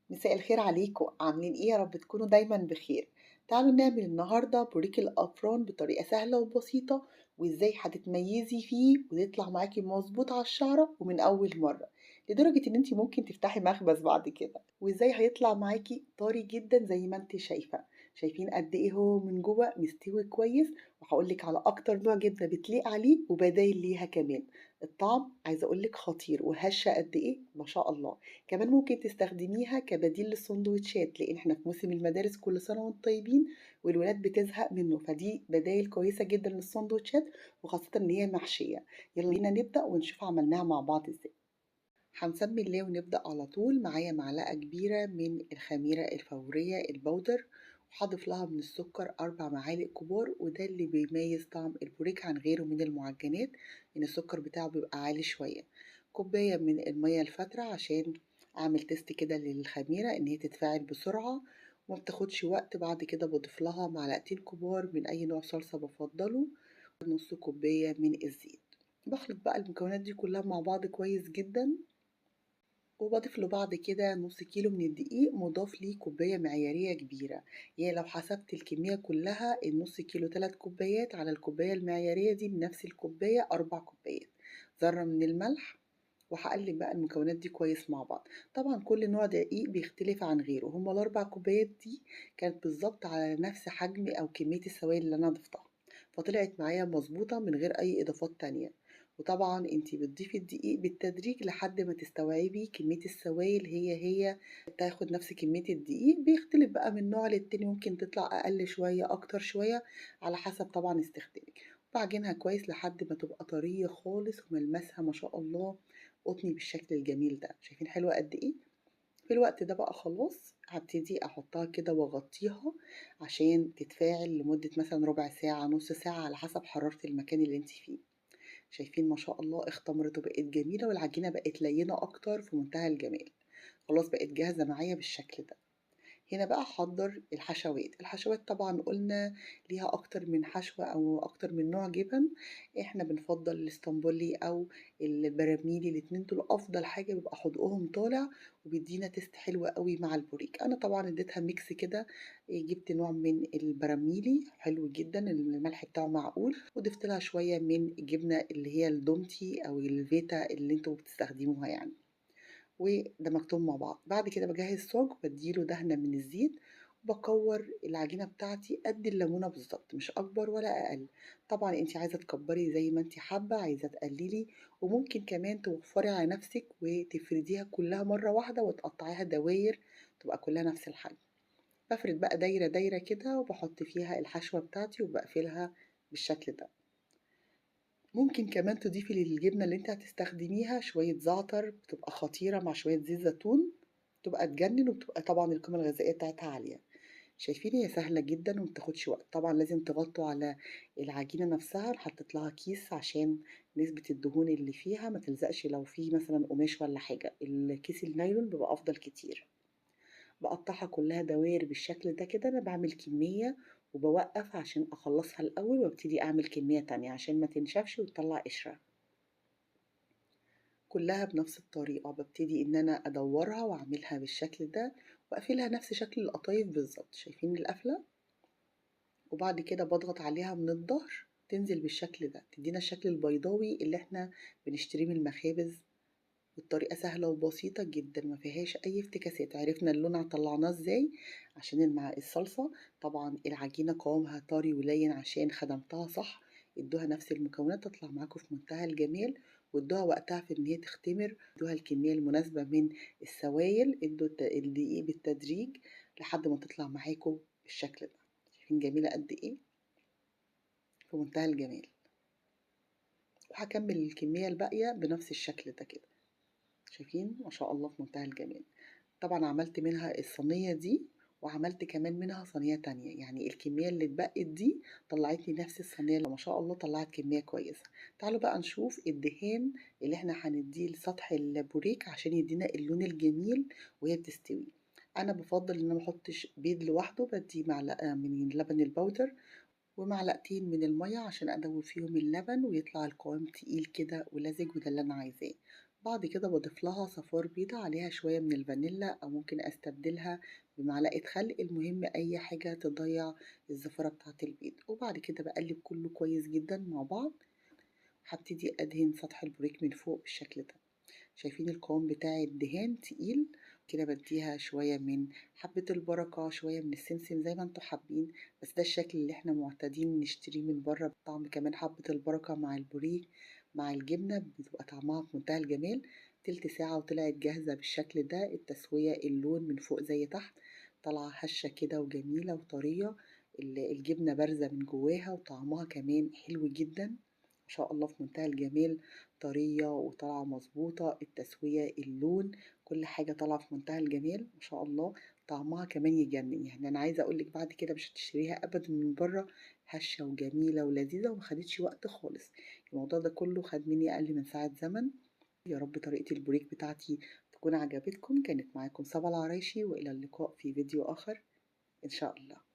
مساء الخير عليكم، عاملين ايه؟ يا رب تكونوا دايما بخير. تعالوا نعمل النهارده بوريك الافران بطريقه سهله وبسيطه، وازاي هتتميزي فيه ويطلع معاكي مظبوط على الشعره ومن اول مره، لدرجه ان انت ممكن تفتحي مخبز بعد كده. وازاي هيطلع معاكي طري جدا زي ما انت شايفه. شايفين قد ايه هو من جوه مستوي كويس. وهقولك على اكتر نوع جبنه بتليق عليه وبدايل ليها كمان. الطعم عايزه اقولك خطير، وهشه قد ايه ما شاء الله. كمان ممكن تستخدميها كبديل للسندوتشات، لان احنا في موسم المدارس، كل سنة وانتم طيبين، والولاد بتزهق منه، فدي بدايل كويسة جدا للسندوتشات، وخاصة ان هي محشية. يلا بينا نبدأ ونشوف عملناها مع بعض ازاي. هنسمي الله ونبدأ على طول. معايا معلقة كبيرة من الخميرة الفورية البودر، وهضيف لها من السكر 4 معالق كبار، وده اللي بيميز طعم البوريك عن غيره من المعجنات، ان السكر بتاعه بيبقى عالي شوية. كوباية من المية الفاترة عشان اعمل تيست كده للخميرة ان هي تتفاعل بسرعة وما بتاخدش وقت. بعد كده بضيف لها معلقتين كبار من اي نوع صلصة بفضله، نص كوباية من الزيت. بخلط بقى المكونات دي كلها مع بعض كويس جدا، وبضيف له بعد كده نص كيلو من الدقيق مضاف ليه كوباية معيارية كبيرة. يعني لو حسبت الكمية كلها، النص كيلو 3 كوبايات على الكوباية المعيارية دي، بنفس الكوباية 4 كوبايات. ذرة من الملح. وهقلب بقى المكونات دي كويس مع بعض. طبعا كل نوع دقيق بيختلف عن غيره. هما ال4 كوبايات دي كانت بالظبط على نفس حجم أو كمية السوائل اللي أنا ضفتها، فطلعت معايا مظبوطة من غير أي إضافات تانية. وطبعا انتي بتضيفي الدقيق بالتدريج لحد ما تستوعبي كمية السوائل هي تاخد نفس كمية الدقيق. بيختلف بقى من نوع للتاني، ممكن تطلع أقل شوية أكتر شوية على حسب طبعا استخدامك. بعجنها كويس لحد ما تبقى طرية خالص وملمسها ما شاء الله قطني بالشكل الجميل ده. شايفين حلوة قد ايه؟ في الوقت ده بقى خلاص هبتدي احطها كده واغطيها عشان تتفاعل لمدة مثلا ربع ساعة نص ساعة على حسب حرارة المكان اللي انت فيه. شايفين ما شاء الله اختمرت وبقت جميلة، والعجينة بقت لينة اكتر في منتهى الجمال. خلاص بقت جاهزة معايا بالشكل ده. هنا بقى هحضر الحشوات. الحشوات طبعا قلنا ليها اكتر من حشوة او اكتر من نوع جبن. احنا بنفضل الاسطنبولي او البراميلي، الاتنين دول افضل حاجة، بيبقى حدقهم طالع وبيدينا تيست حلو قوي مع البوريك. انا طبعا اديتها ميكس كده. جبت نوع من البراميلي حلو جدا، الملح بتاعه معقول، وضفت لها شوية من الجبنة اللي هي الدومتي او الفيتا اللي انتوا بتستخدموها يعني، ودمجتهم مع بعض. بعد كده بجهز صاج بديله دهنة من الزيت، وبكور العجينة بتاعتي قد الليمونة بالظبط، مش أكبر ولا أقل. طبعا انت عايزة تكبري زي ما انت حابة، عايزة تقللي، وممكن كمان توفري على نفسك وتفرديها كلها مرة واحدة وتقطعيها دواير تبقى كلها نفس الحجم. بفرد بقى دايرة دايرة كده وبحط فيها الحشوة بتاعتي وبقفلها بالشكل ده. ممكن كمان تضيفي للجبنة اللي انت هتستخدميها شوية زعتر، بتبقى خطيرة مع شوية زيت زيتون، بتبقى تجنن، وبتبقى طبعا القيمة الغذائية بتاعتها عالية. شايفين هي سهلة جدا ومبتاخدش وقت. طبعا لازم تغطوا على العجينة نفسها، نحطت لها كيس عشان نسبة الدهون اللي فيها ما تلزقش لو في مثلا قماش ولا حاجة. الكيس النايلون بيبقى أفضل كتير. بقطعها كلها دوائر بالشكل ده كده. أنا بعمل كمية وبوقف عشان أخلصها الأول وابتدي أعمل كمية تانية عشان ما تنشفش وتطلع قشرة. كلها بنفس الطريقة ببتدي إن أنا أدورها وأعملها بالشكل ده، وأقفلها نفس شكل القطايف بالظبط. شايفين القفلة؟ وبعد كده بضغط عليها من الظهر تنزل بالشكل ده، تدينا الشكل البيضاوي اللي احنا بنشتريه من المخابز. والطريقة سهلة وبسيطة جدا، ما فيهاش أي افتكاسات. عرفنا اللون طلعناه ازاي عشان مع الصلصة. طبعا العجينة قوامها طري ولين عشان خدمتها صح. ادوها نفس المكونات تطلع معاكم في منتهى الجمال، وادوها وقتها في ان هي تختمر. ادوها الكمية المناسبة من السوائل، ادوا الدقيق بالتدريج لحد ما تطلع معاكم بالشكل ده. شايفين جميلة قد ايه؟ في منتهى الجمال. وهكمل الكمية الباقية بنفس الشكل ده كده. شايفين ما شاء الله في منتهى الجمال. طبعا عملت منها الصينية دي، وعملت كمان منها صينية تانية. يعني الكمية اللي اتبقت دي طلعت لي نفس الصينية، اللي ما شاء الله طلعت كمية كويسة. تعالوا بقى نشوف الدهان اللي احنا هنديه لسطح البوريك عشان يدينا اللون الجميل وهي بتستوي. انا بفضل ان انا محطش بيض لوحده، بدي معلقة من اللبن البودر ومعلقتين من المية عشان ادوب فيهم اللبن ويطلع القوام تقيل كده ولزج، وده اللي انا عايزاه. بعد كده باضيف لها صفار بيضة عليها شوية من الفانيلا أو ممكن أستبدلها بمعلقة خل، المهم أي حاجة تضيّع الزفارة بتاعة البيض، وبعد كده باقلّب كلّه كويس جدًا مع بعض، هابتدي أدهن سطح البوريك من فوق بالشكل ده. شايفين القوام بتاع الدهان تقيل، كده بادّيها شوية من حبّة البركة، شوية من السمسم زي ما أنتم حابين، بس ده الشكل اللي إحنا معتادين نشتريه من برّه بطعم كمان حبّة البركة مع البوريك مع الجبنة، بتبقى طعمها في منتهى الجمال. تِلت ساعة وطلعت جاهزة بالشكل ده، التسوية اللون من فوق زي تحت، طالعة هشة كده وجميلة وطرية، الجبنة بارزة من جواها وطعمها كمان حلو جدًا، ما شاء الله في منتهى الجمال. طرية وطالعة مضبوطة، التسوية، اللون، كل حاجة طالعة في منتهى الجمال ما شاء الله، طعمها كمان يجنن، يعني أنا عايزة أقول لِك بعد كده مش هتشتريها أبدًا من برّه، هشة وجميلة ولذيذة وما خدتش وقت خالص، الموضوع ده كله خد مني أقل من ساعة زمن. يا رب طريقة البوريك بتاعتي تكون عجبتكم، كانت معاكم صبا العرايشي وإلى اللقاء في فيديو آخر إن شاء الله.